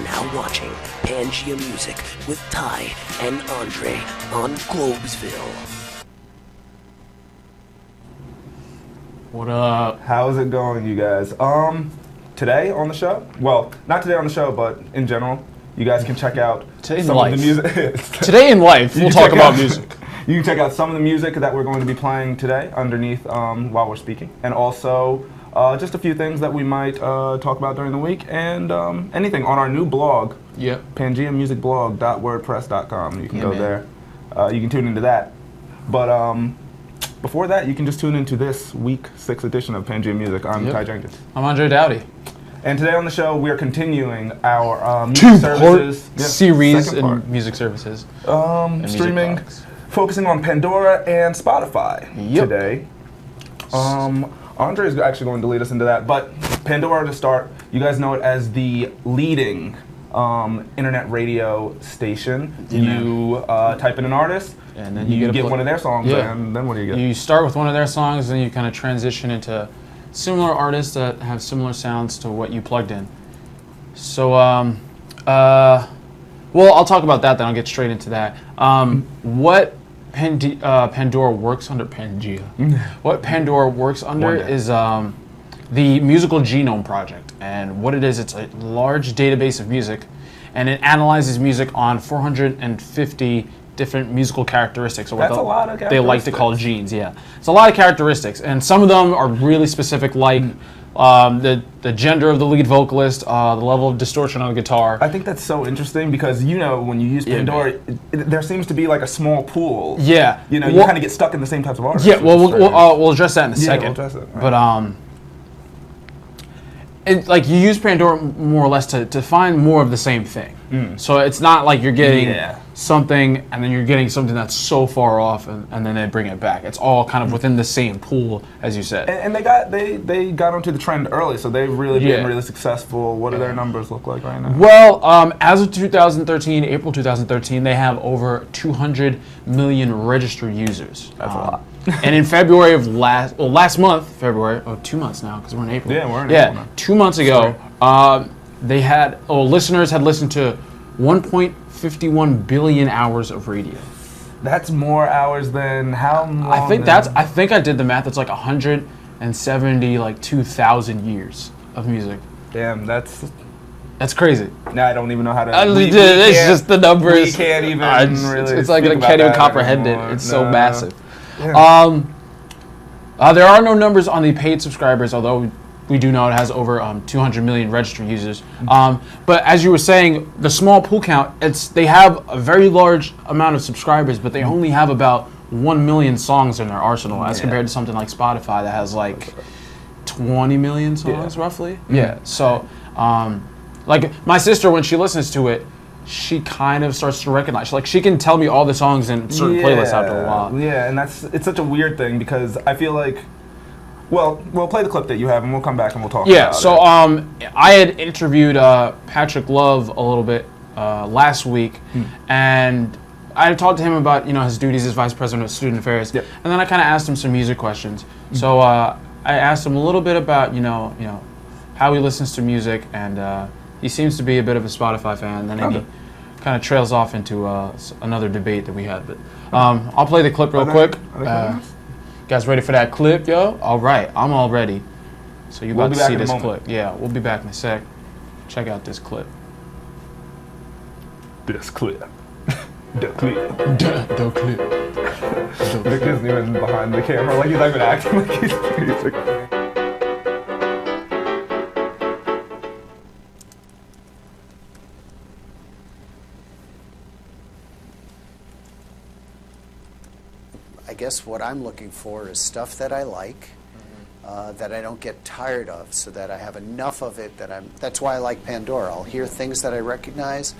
now watching Pangea Music with Ty and Andre on Globesville. What up? How's it going, you guys? Today on the show, well, not today on the show, but in general, you guys can check out some of the music. Today in life, we'll talk about music. You can check out some of the music that we're going to be playing today underneath while we're speaking, and also just a few things that we might talk about during the week, and anything on our new blog, pangeamusicblog.wordpress.com. You can go there. You can tune into that. But before that, you can just tune into this week 6 edition of Pangea Music. I'm Ty Jenkins. I'm Andre Dowdy. And today on the show, we are continuing our music services series in music services. Streaming, music focusing on Pandora and Spotify today. Andre is actually going to lead us into that. But Pandora, to start, you guys know it as the leading internet radio station. You type in an artist, and then you get one of their songs, and then what do you get? You start with one of their songs, and you kind of transition into similar artists that have similar sounds to what you plugged in. So, well, I'll talk about that, then I'll get straight into that. What Pandora works under, Pangea. What Pandora works under is the Musical Genome Project. And what it is, it's a large database of music, and it analyzes music on 450 different musical characteristics, or what a lot of they like to call genes. Yeah, it's a lot of characteristics, and some of them are really specific, like the gender of the lead vocalist, the level of distortion on the guitar. I think that's so interesting because, you know, when you use Pandora, there seems to be like a small pool. Yeah, you know, you kind of get stuck in the same types of artists. Yeah, well, we'll address that in a second. We'll address it, right. But like you use Pandora more or less to find more of the same thing. So it's not like you're getting something and then you're getting something that's so far off and then they bring it back. It's all kind of within the same pool, as you said. And they got onto the trend early, so they've really been really successful. What do their numbers look like right now? Well, as of 2013, April 2013, they have over 200 million registered users. That's a lot. And in February of last month, February, 2 months now, because we're in April. Yeah, we're in April now. 2 months ago, they had, listeners had listened to 1.51 billion hours of radio. That's more hours than how long? I think I did the math. It's like 172,000 years of music. Damn, that's crazy. Now I don't even know how to. It's just the numbers. We can't even really. It's like I can't even comprehend it. It's so massive. Yeah. There are no numbers on the paid subscribers, although we do know it has over 200 million registered users. But as you were saying, the small pool count, they have a very large amount of subscribers, but they only have about 1 million songs in their arsenal, as compared to something like Spotify that has like 20 million songs, roughly. Yeah. So, like my sister, when she listens to it, she kind of starts to recognize. Like she can tell me all the songs in certain playlists after a while. Yeah, and it's such a weird thing because I feel like, well, we'll play the clip that you have and we'll come back and we'll talk about it. So I had interviewed Patrick Love a little bit last week, and I talked to him about his duties as vice president of student affairs, and then I kind of asked him some music questions. So I asked him a little bit about how he listens to music, and he seems to be a bit of a Spotify fan. And then he kind of trails off into another debate that we had. But I'll play the clip real quick. You guys ready for that clip, yo? All right, I'm all ready. So you're about to see this clip. Yeah, we'll be back in a sec. Check out this clip. This clip. The clip. The clip. Nick isn't even behind the camera. Like he's not even acting like he's music. I guess what I'm looking for is stuff that I like, that I don't get tired of, so that I have enough of it that that's why I like Pandora. I'll hear things that I recognize,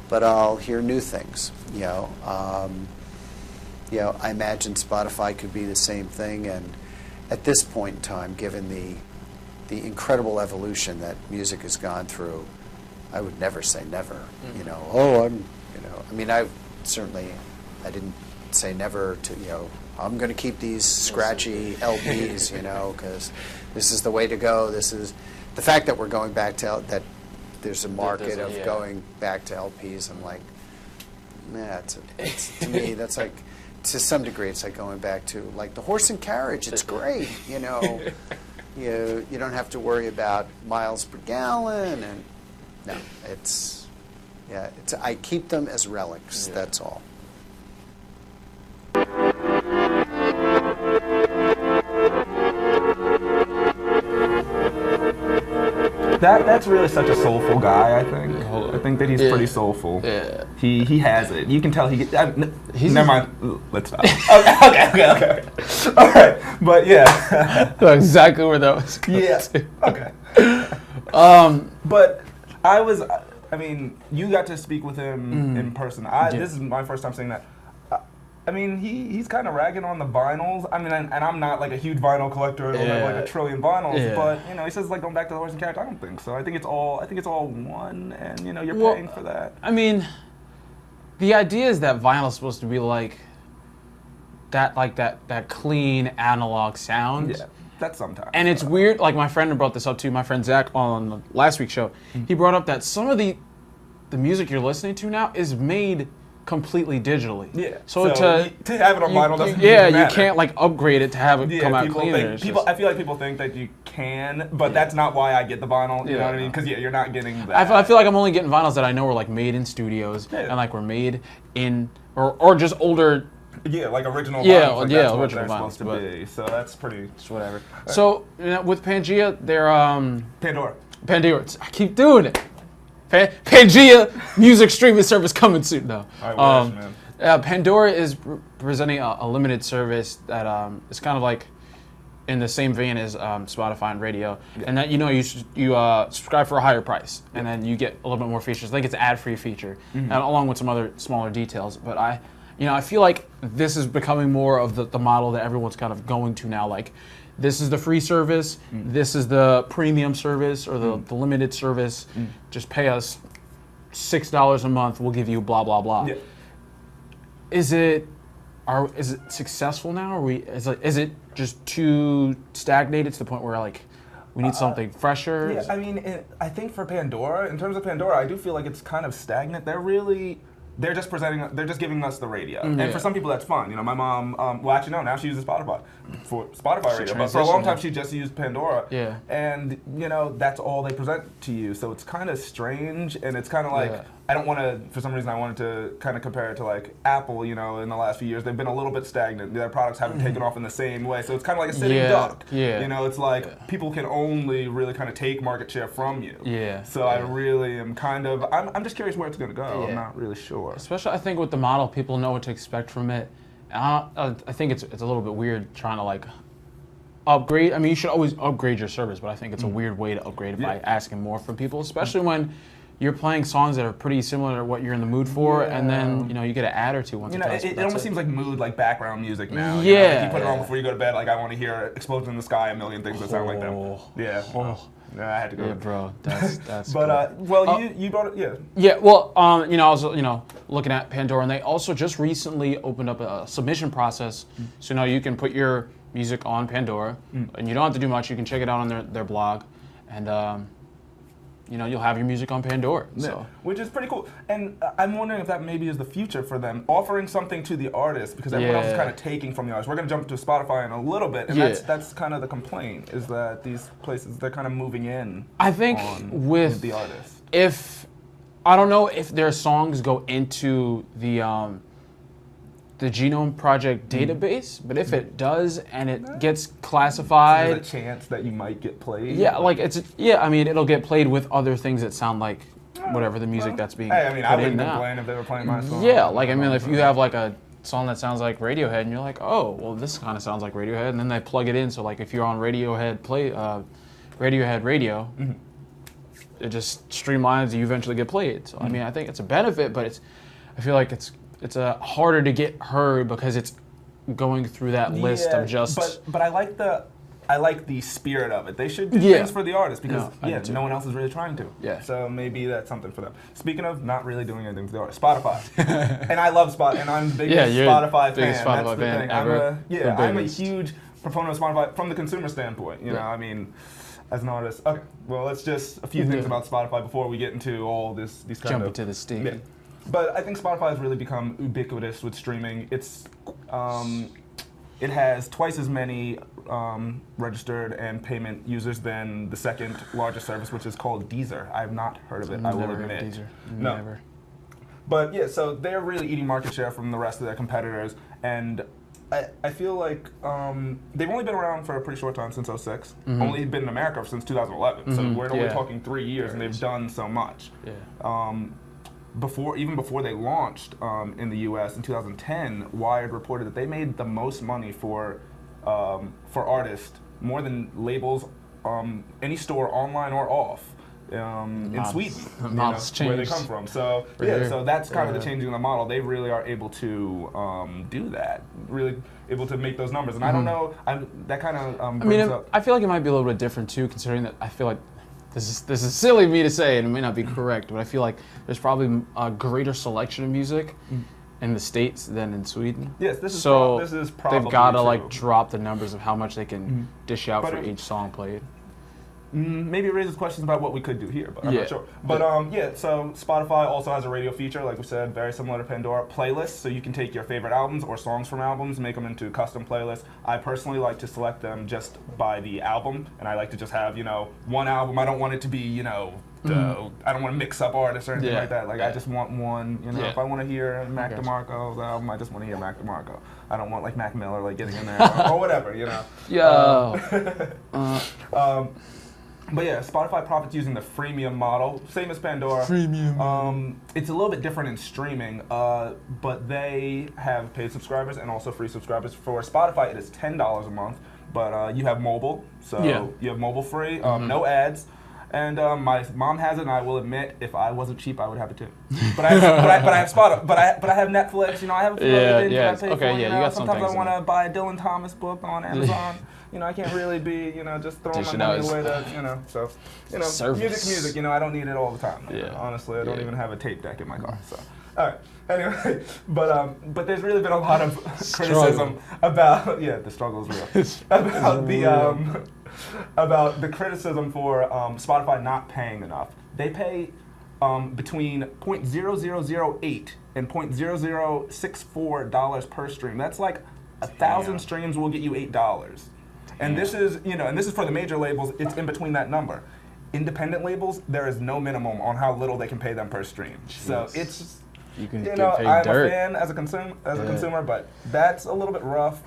but I'll hear new things. I imagine Spotify could be the same thing, and at this point in time, given the incredible evolution that music has gone through, I would never say never. I didn't say never to, I'm going to keep these scratchy LPs, because this is the way to go. This is the fact that we're going back to that there's a market of yeah. going back to LPs. I'm like, yeah, it's to me that's like, to some degree, it's like going back to like the horse and carriage. It's great, you know. You don't have to worry about miles per gallon, and no, it's I keep them as relics. Yeah. That's all. That's really such a soulful guy, I think. I think that he's pretty soulful. Yeah. He has it. You can tell he. Never mind. Let's stop. Okay. All right, but yeah. Exactly where that was going. Yeah. Okay. But I mean, you got to speak with him in person. This is my first time saying that. I mean, he's kind of ragging on the vinyls. I mean, and I'm not like a huge vinyl collector. I don't have like a trillion vinyls. But you know, he says like going back to the horse and carriage. I don't think so. I think it's all one, and you know, you're paying for that. I mean, the idea is that vinyl is supposed to be like that clean analog sound. Yeah, that's sometimes. And it's weird. Like my friend brought this up too. My friend Zach on last week's show, he brought up that some of the music you're listening to now is made completely digitally. Yeah. So to have it on vinyl doesn't matter. you can't like upgrade it to have it come out cleaner. I feel like people think that you can, but that's not why I get the vinyl. You know what I mean? Because you're not getting that. I feel like I'm only getting vinyls that I know were like made in studios and like were made in or just older. Yeah, like original. Yeah, vinyls, like yeah, that's what original they're vinyls. supposed to be. So that's pretty. Just whatever. So with Pangea, they're Pandora. I keep doing it. Pangea music streaming service coming soon. No. I wish, man. Pandora is presenting a limited service that is kind of like in the same vein as Spotify and radio, and that you subscribe for a higher price, and then you get a little bit more features. I think it's an ad-free feature, and along with some other smaller details. But I feel like this is becoming more of the model that everyone's kind of going to now. Like, this is the free service, this is the premium service, or the limited service. Just pay us $6 a month, we'll give you blah, blah, blah. Yeah. Is it successful now? Is it just too stagnated to the point where like we need something fresher? Yeah, I mean, I think for Pandora, in terms of Pandora, I do feel like it's kind of stagnant. They're just giving us the radio. And for some people that's fun. You know, my mom, well actually no, now she uses Spotify for Spotify radio. But for a long time she just used Pandora. Yeah. And you know, that's all they present to you. So it's kind of strange, and it's kind of like, I don't want to, for some reason I wanted to kind of compare it to like Apple, you know, in the last few years. They've been a little bit stagnant. Their products haven't taken off in the same way. So it's kind of like a sitting duck. Yeah. You know, it's like people can only really kind of take market share from you. Yeah. So I really am kind of, I'm just curious where it's going to go. I'm not really sure. Especially I think with the model, people know what to expect from it. I think it's a little bit weird trying to like upgrade. I mean, you should always upgrade your service, but I think it's a weird way to upgrade it by asking more from people, especially when you're playing songs that are pretty similar to what you're in the mood for, and then you get an ad or two once. You know, it almost seems like mood, like background music now. Yeah, you know? Like you put it on before you go to bed. Like I want to hear "Explosion in the Sky," a million things that sound like them. Yeah. No, I had to go. Yeah, bro, that's. But well, you brought it, yeah. Yeah, well, I was looking at Pandora, and they also just recently opened up a submission process, so you can put your music on Pandora, and you don't have to do much. You can check it out on their blog, and you'll have your music on Pandora. So. Which is pretty cool. And I'm wondering if that maybe is the future for them, offering something to the artist, because everyone else is kind of taking from the artist. We're going to jump to Spotify in a little bit, and that's kind of the complaint, is that these places, they're kind of moving in. I think with the artist. I don't know if their songs go into the Genome Project database, but if it does and it gets classified, there's a chance that you might get played. Yeah, like I mean, it'll get played with other things that sound like whatever the music that's being. Hey, I mean, I wouldn't complain if they were playing my song. Yeah, like I mean, if you have like a song that sounds like Radiohead, and you're like, oh, well, this kind of sounds like Radiohead, and then they plug it in. So like, if you're on Radiohead Radiohead radio, it just streamlines. You eventually get played. So I mean, I think it's a benefit, but I feel like it's harder to get heard because it's going through that list of just. But I like the spirit of it. They should do things for the artist because no one else is really trying to. Yeah. So maybe that's something for them. Speaking of not really doing anything for the artist, Spotify. And I love Spotify, and I'm the biggest Spotify fan. Spotify fan ever. I'm a huge proponent of Spotify from the consumer standpoint. You know, I mean. as an artist. Okay, well, let's just a few things about Spotify before we get into all these kind Jump of into the steam. Yeah. But I think Spotify has really become ubiquitous with streaming. It has twice as many registered and payment users than the second largest service, which is called Deezer. I have not heard of it, I will Never heard admit. of Deezer. No. Never. But yeah, so they're really eating market share from the rest of their competitors, and I feel like they've only been around for a pretty short time, since '06. Only been in America since 2011, so we're only talking 3 years, and they've done so much. Yeah. Even before they launched in the U.S. in 2010, Wired reported that they made the most money for artists, more than labels, any store online or off. In Sweden, where they come from. So so that's kind of the changing of the model. They really are able to do that, really able to make those numbers. And I don't know, that kind of brings up. I feel like it might be a little bit different too, considering that I feel like this is silly of me to say, and it may not be correct, but I feel like there's probably a greater selection of music in the States than in Sweden. Yes, this is probably they've got to true. like drop the numbers of how much they can dish out for each song played. Maybe it raises questions about what we could do here, but I'm not sure. But so Spotify also has a radio feature, like we said, very similar to Pandora. Playlists, so you can take your favorite albums or songs from albums, make them into custom playlists. I personally like to select them just by the album, and I like to just have, one album. I don't want it to be, I don't want to mix up artists or anything like that. Like I just want one, if I want to hear Mac DeMarco's album, I just want to hear Mac DeMarco. I don't want like Mac Miller like getting in there or whatever, But yeah, Spotify profits using the freemium model, same as Pandora. Freemium. It's a little bit different in streaming, but they have paid subscribers and also free subscribers. For Spotify, it is $10 a month, but you have mobile, so you have mobile free, no ads. And my mom has it, and I will admit, if I wasn't cheap, I would have it too. But I have Spotify, but I have Netflix. I have a few other things that I pay for. You got sometimes I want to buy a Dylan Thomas book on Amazon. I can't really be, just throwing my money away to, so, music, I don't need it all the time. Honestly, I don't even have a tape deck in my car, so. All right, anyway, but there's really been a lot of criticism about, the struggle is real, about the criticism for Spotify not paying enough. They pay between $0.0008 and $0.0064 per stream. That's like 1,000 streams will get you $8. And this is, and this is for the major labels. It's in between that number. Independent labels, there is no minimum on how little they can pay them per stream. Jeez. So it's, you can I'm a fan as a consumer, but that's a little bit rough.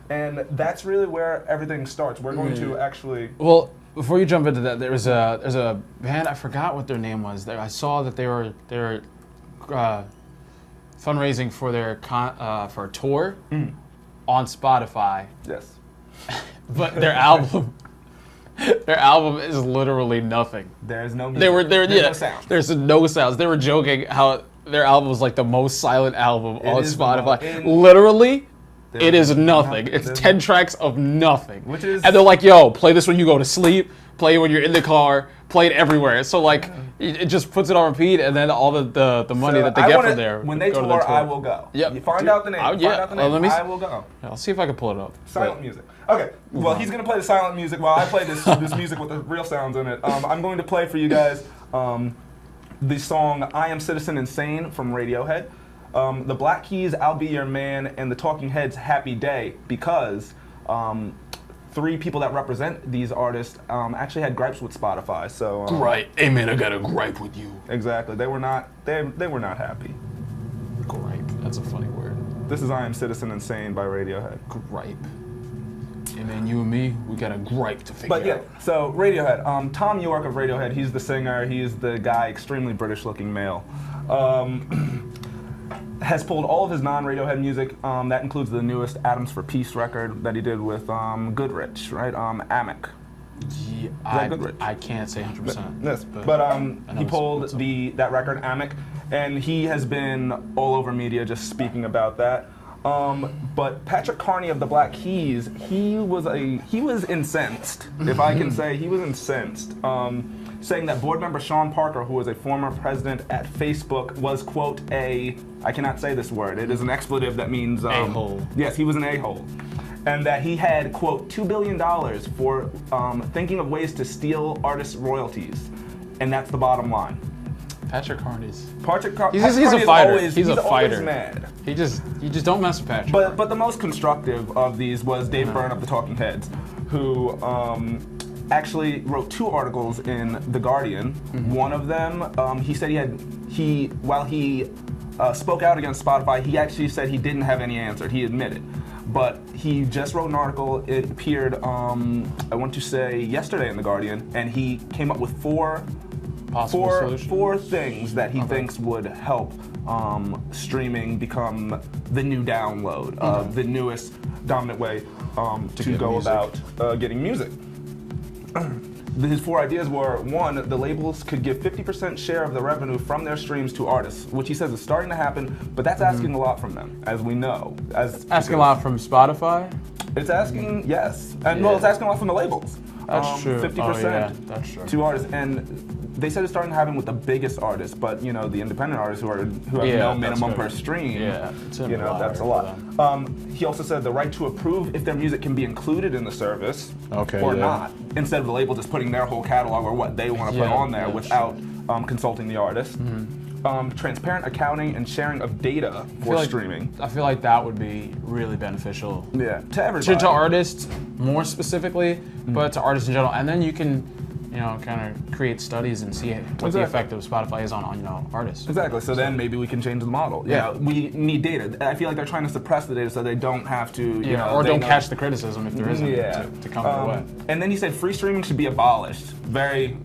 And that's really where everything starts. We're going to actually. Well, before you jump into that, there's a band, I forgot what their name was. I saw that they were fundraising for their for a tour on Spotify. Yes. But their album is literally nothing. There's no music. There's no sound. There's no sounds. They were joking how their album was like the most silent album on Spotify. Literally, it is nothing. It's 10 tracks of nothing. And they're like, yo, play this when you go to sleep, play it when you're in the car, play it everywhere. So like, it just puts it on repeat, and then all the money that they get from there. When they tour, I will go. Yep. You find out the name. I will go. I'll see if I can pull it up. Silent music. Okay. Well, he's going to play the silent music while I play this music with the real sounds in it. I'm going to play for you guys the song "I Am Citizen Insane" from Radiohead. The Black Keys' "I'll Be Your Man," and the Talking Heads' "Happy Day," because 3 people that represent these artists actually had gripes with Spotify. So gripe. Hey man, I got a gripe with you. Exactly. They were not happy. Gripe. That's a funny word. This is "I Am Citizen Insane" by Radiohead. Gripe. Hey man, you and me, we got a gripe to figure out. But yeah, so Radiohead. Tom York of Radiohead, he's the singer. He's the guy, extremely British-looking male. Has pulled all of his non-Radiohead music. That includes the newest Atoms for Peace record that he did with Goodrich, right? Amick. Yeah, Goodrich? I can't say 100%. Yes, but he pulled that record, Amick, and he has been all over media just speaking about that. But Patrick Carney of the Black Keys, he was incensed, if I can say. He was incensed, saying that board member Sean Parker, who was a former president at Facebook, was, quote, I cannot say this word. It is an expletive that means... a-hole. Yes, he was an a-hole. and that he had, quote, $2 billion for thinking of ways to steal artists' royalties, and that's the bottom line. Patrick Carney's. He's a fighter. He's a fighter. Always mad. You just don't mess with Patrick. But the most constructive of these was Dave Byrne of the Talking Heads, who actually wrote 2 articles in The Guardian. One of them, he said while he spoke out against Spotify, he actually said he didn't have any answer. He admitted. But he just wrote an article. It appeared, I want to say, yesterday in The Guardian, and he came up with four things that he thinks would help streaming become the new download, the newest dominant way to go about getting music. His 4 ideas were: 1, the labels could give 50% share of the revenue from their streams to artists, which he says is starting to happen, but that's asking a lot from them, as we know. Asking a lot from Spotify? It's asking, yes. And well, it's asking a lot from the labels. That's true. 50% that's true. to artists. And they said it's starting to happen with the biggest artists, but the independent artists who have no minimum per stream. Yeah, that's a lot. He also said the right to approve if their music can be included in the service or not, instead of the label just putting their whole catalog or what they want to put on there without consulting the artist. Transparent accounting and sharing of data for streaming. I feel like that would be really beneficial. Yeah, to everybody. To artists more specifically, but to artists in general. And then you can kind of create studies and see what the effect of Spotify is on artists. Exactly. So then maybe we can change the model. Yeah. We need data. I feel like they're trying to suppress the data so they don't have to. Or don't catch the criticism if there isn't to come their way. And then he said free streaming should be abolished. Very.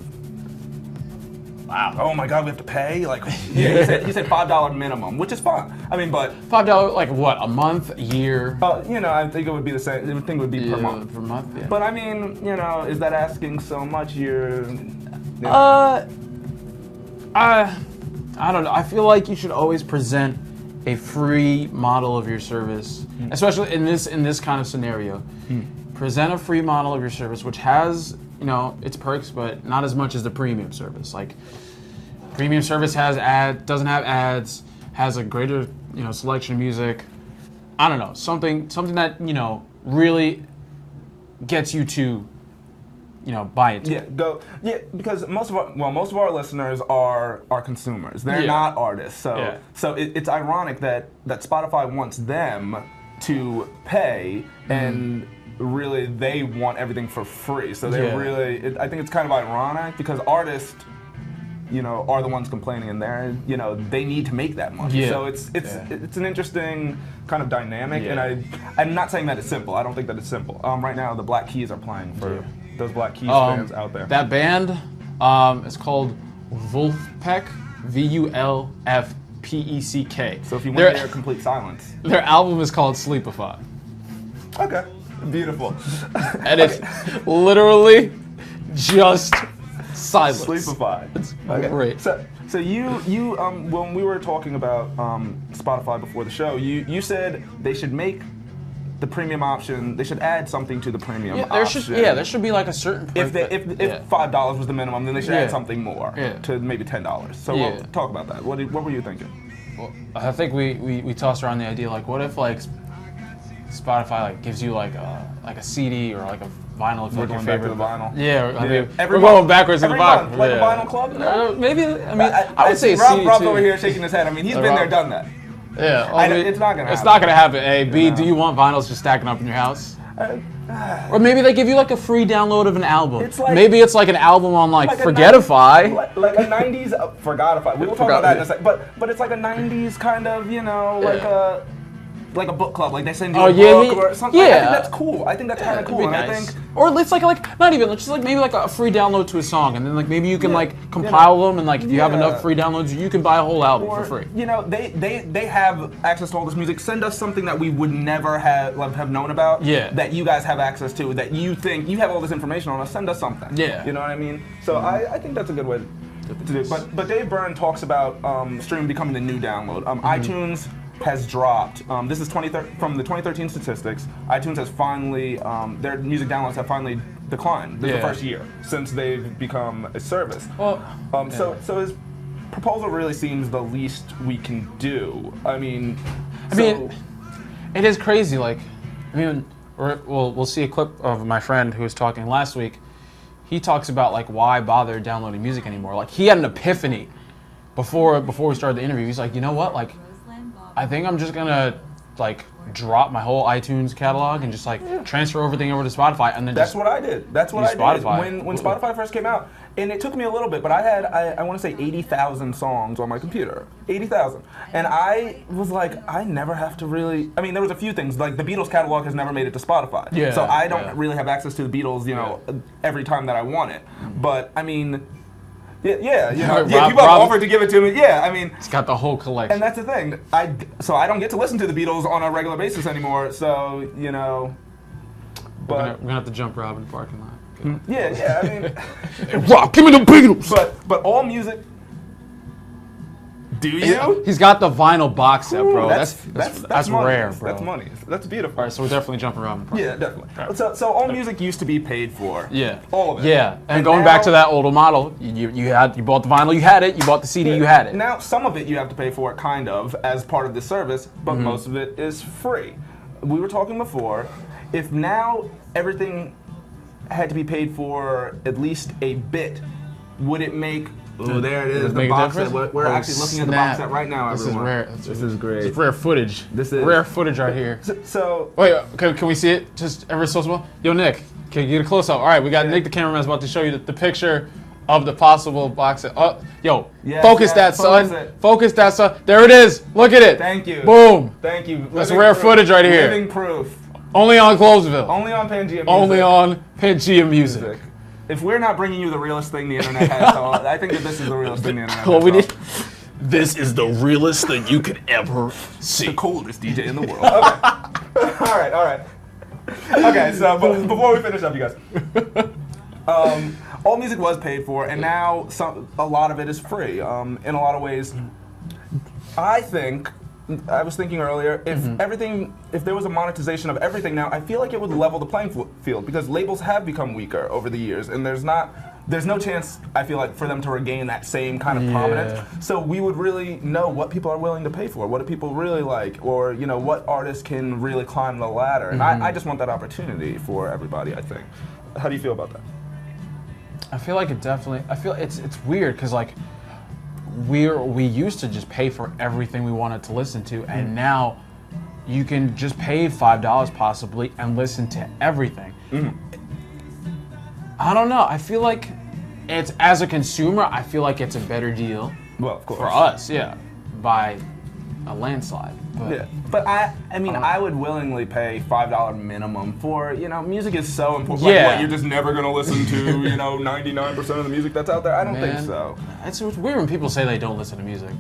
Wow. Oh my God, we have to pay? Like, he said $5 minimum, which is fine. I mean, but $5, like what, a month, a year? I think it would be the same. I think it would be per month. Per month, yeah. But I mean, is that asking so much? I don't know. I feel like you should always present a free model of your service, especially in this kind of scenario. Present a free model of your service, which has its perks, but not as much as the premium service. Like, premium service doesn't have ads, has a greater selection of music. I don't know, something that really gets you to buy it. Because most of our listeners are consumers. They're not artists. So it's ironic that Spotify wants them to pay and really they want everything for free. So I think it's kind of ironic because artists are the ones complaining, and they need to make that money. So it's an interesting kind of dynamic, and I'm not saying that it's simple. I don't think that it's simple. Right now, the Black Keys are playing for those Black Keys fans out there. That band is called Vulfpeck, Vulfpeck. So if you want to hear complete silence, their album is called Sleepify. Okay, beautiful. And it's literally just silence. Sleepify. It's great. So you when we were talking about Spotify before the show, you said they should make the premium option. They should add something to the premium option. There should be like a certain. If $5 was the minimum, then they should add something more to maybe $10. So we'll talk about that. What were you thinking? Well, I think we tossed around the idea, like, what if like Spotify gives you like a CD or like a vinyl if we're going back to the vinyl. Yeah, I mean, we're going backwards in the vinyl. Like a vinyl club? Maybe. I mean, I would say Rob CD Ruff too. over here shaking his head. I mean, he's been there, done that. Yeah, it's not gonna happen. It's not gonna happen. Hey, B, do you want vinyls just stacking up in your house? Or maybe they give you like a free download of an album. Maybe it's like an album on like Forgetify. Like a 90s Forgetify. We will talk about that in a second. But it's like a 90s kind of, like a book club, like they send you a book or something. I think that's cool. I think that's kind of cool. And nice. Or it's like not even, it's just like maybe like a free download to a song, and then like maybe you can like compile them, and like if you have enough free downloads, you can buy a whole album for free. They have access to all this music. Send us something that we would never have known about. That you guys have access to. That you think you have all this information on us. Send us something. You know what I mean? So I think that's a good way to do it. But Dave Byrne talks about streaming becoming the new download. iTunes has dropped. This is from the 2013 statistics. iTunes has finally, their music downloads have finally declined. This is the first year since they've become a service. So his proposal really seems the least we can do. I mean, it is crazy. Like, I mean, we'll see a clip of my friend who was talking last week. He talks about like why bother downloading music anymore. Like he had an epiphany before we started the interview. He's like, you know what? Like, I think I'm just gonna like drop my whole iTunes catalog and just like transfer everything over to Spotify, and then that's what I did. That's what I did when Spotify first came out, and it took me a little bit, but I want to say 80,000 songs on my computer, 80,000, and I was like, I never have to really. I mean, there was a few things like the Beatles catalog has never made it to Spotify, so I don't really have access to the Beatles, every time that I want it. But I mean. Yeah, people have offered to give it to me. Yeah, I mean, it's got the whole collection. And that's the thing. So I don't get to listen to the Beatles on a regular basis anymore. So but we're gonna have to jump Rob in the parking lot. Yeah. I mean, hey, Rob, give me the Beatles. But all music. Do you? He's got the vinyl box set, bro. That's money. rare, bro. That's money. That's beautiful. All right, so we're definitely jumping around. Yeah, definitely. Right. So all music used to be paid for. Yeah. All of it. Yeah, and going back to that older model, you bought the vinyl, you had it. You bought the CD, you had it. Now some of it you have to pay for, kind of, as part of the service, but most of it is free. We were talking before. If now everything had to be paid for at least a bit, would it make? Oh, there it is, the box set. We're actually looking at the box set right now, everyone. This is great. This is rare footage. This is rare footage right here. So wait, can we see it? Just ever so small? Yo, Nick, can you get a close up? All right, we got Nick, the cameraman, is about to show you the picture of the possible box set. Focus that, son. Focus that, son. There it is. Look at it. Thank you. Boom. Thank you. That's rare footage right here. Living proof. Only on Globesville. Only on Pangea Music. Only on Pangea Music. If we're not bringing you the realest thing the internet has, I think that this is the realest thing the internet has. This is the realest thing you could ever see. The coolest DJ in the world. Okay. All right. Okay, so before we finish up, you guys. All music was paid for, and now a lot of it is free. In a lot of ways, I was thinking earlier, if there was a monetization of everything now, I feel like it would level the playing field, because labels have become weaker over the years, and there's no chance, I feel like, for them to regain that same kind of prominence. So we would really know what people are willing to pay for, what do people really like, or what artists can really climb the ladder. And I just want that opportunity for everybody, I think. How do you feel about that? I feel like it's weird, because like we used to just pay for everything we wanted to listen to, and now you can just pay $5 possibly and listen to everything. I don't know. I feel like it's, as a consumer, I feel like it's a better deal. Well, of course. For us, by a landslide. But I would willingly pay $5 minimum for, music is so important. Like, what, you're just never going to listen to, 99% of the music that's out there? I don't think so. It's weird when people say they don't listen to music.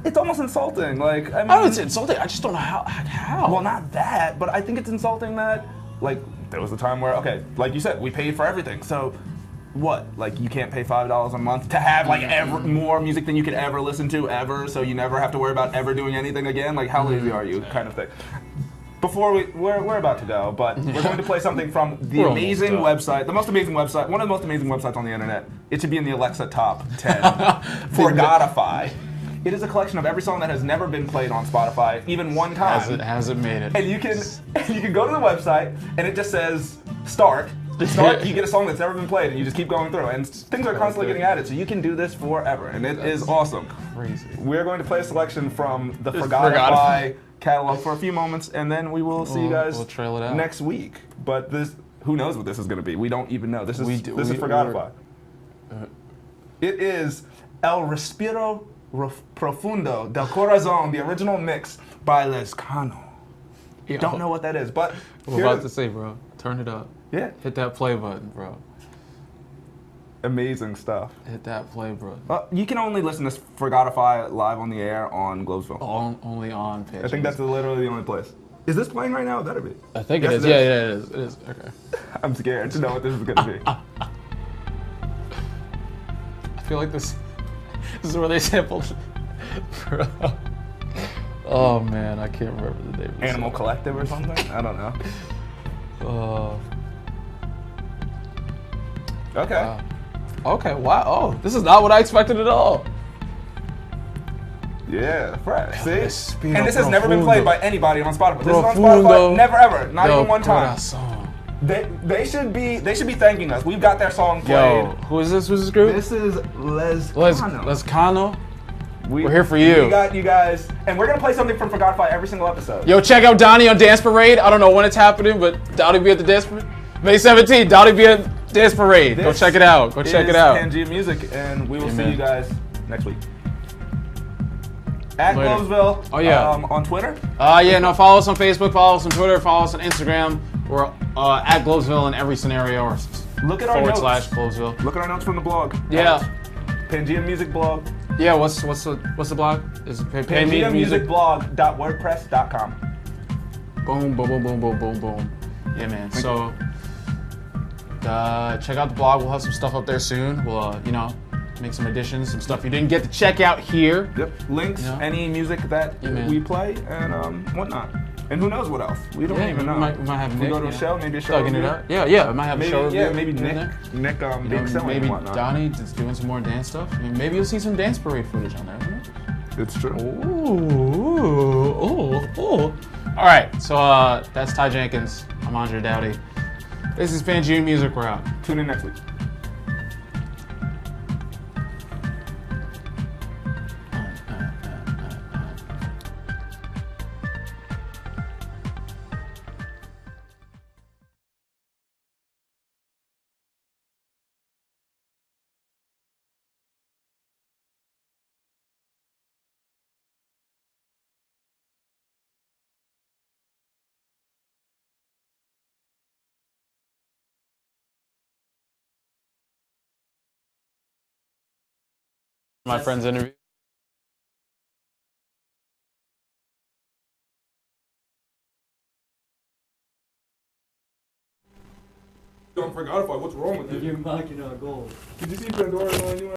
It's almost insulting. Like, I mean, it's insulting. I just don't know how. Well, not that, but I think it's insulting that, like, there was a time where, okay, like you said, we paid for everything. So what? Like, you can't pay $5 a month to have like more music than you could ever listen to ever, so you never have to worry about ever doing anything again? Like, how lazy are you, kind of thing. Before we're about to go, but we're going to play something from the amazing website, one of the most amazing websites on the internet. It should be in the Alexa top 10. Forgotify. It is a collection of every song that has never been played on Spotify, even one time. Hasn't made it. And you can go to the website, and it just says start. You get a song that's never been played, and you just keep going through. And things are constantly getting added, so you can do this forever, and it is awesome. Crazy. We're going to play a selection from the Forgotify catalog for a few moments, and then we will see you guys trail it out next week. But who knows what this is going to be? We don't even know. This is Forgotify. It is El Respiro Profundo del Corazon, the original mix by Lescano. Don't know what that is, but I'm about to say, bro, turn it up. Yeah. Hit that play button, bro. Amazing stuff. Hit that play, bro. You can only listen to Forgotify live on the air on Globesville. Only on Pangea. I think that's literally the only place. Is this playing right now? It better be. I think it is. Yeah, it is. It is. Okay. I'm scared to know what this is going to be. I feel like this is where they sampled. Bro. Oh man, I can't remember the name of this Animal song. Collective or something? I don't know. Okay. Okay, wow. Oh, this is not what I expected at all. Yeah, fresh. See? Respiro And this has never been played by anybody on Spotify. This is on Profundo. Spotify. Never ever. Not even one time. Corazón. They should be thanking us. We've got their song played. Yo, who is this? Who's this group? This is Lescano. Lescano. We're here for you. We got you guys, and we're gonna play something from Forgotify every single episode. Yo, check out Donnie on Dance Parade. I don't know when it's happening, but Donnie be at the Dance Parade. May 17th, Donnie be at Dance Parade. Go check it out. Go check it out. Pangea Music, and we will see man. you guys next week. At Later. Globesville. Oh, yeah. On Twitter. Follow us on Facebook, follow us on Twitter, follow us on Instagram. We're at Globesville in every scenario, or Look at our notes. /Globesville. Look at our notes from the blog. Yeah. Pangea Music blog. Yeah. What's the blog? Is it PangeaMusicBlog.wordpress.com. Boom, boom, boom, boom, boom, boom, boom. Yeah, man. So check out the blog. We'll have some stuff up there soon. We'll make some additions, some stuff you didn't get to check out here. Yep. Links, any music that we play, and whatnot. And who knows what else? We don't even know. We might have Nick. We go to a show, maybe a show. Thugging it out. Yeah, I might have a show. Maybe Nick being selling maybe and whatnot. Donnie just doing some more dance stuff. I mean, maybe you'll see some Dance Parade footage on there. Isn't it? It's true. Ooh. All right, so that's Ty Jenkins. I'm Andre Dowdy. This is Pangea Music. We're out. Tune in next week. My friend's interview. Don't Forgotify. What's wrong with you? You're knocking out gold. Did you see Pandora on you?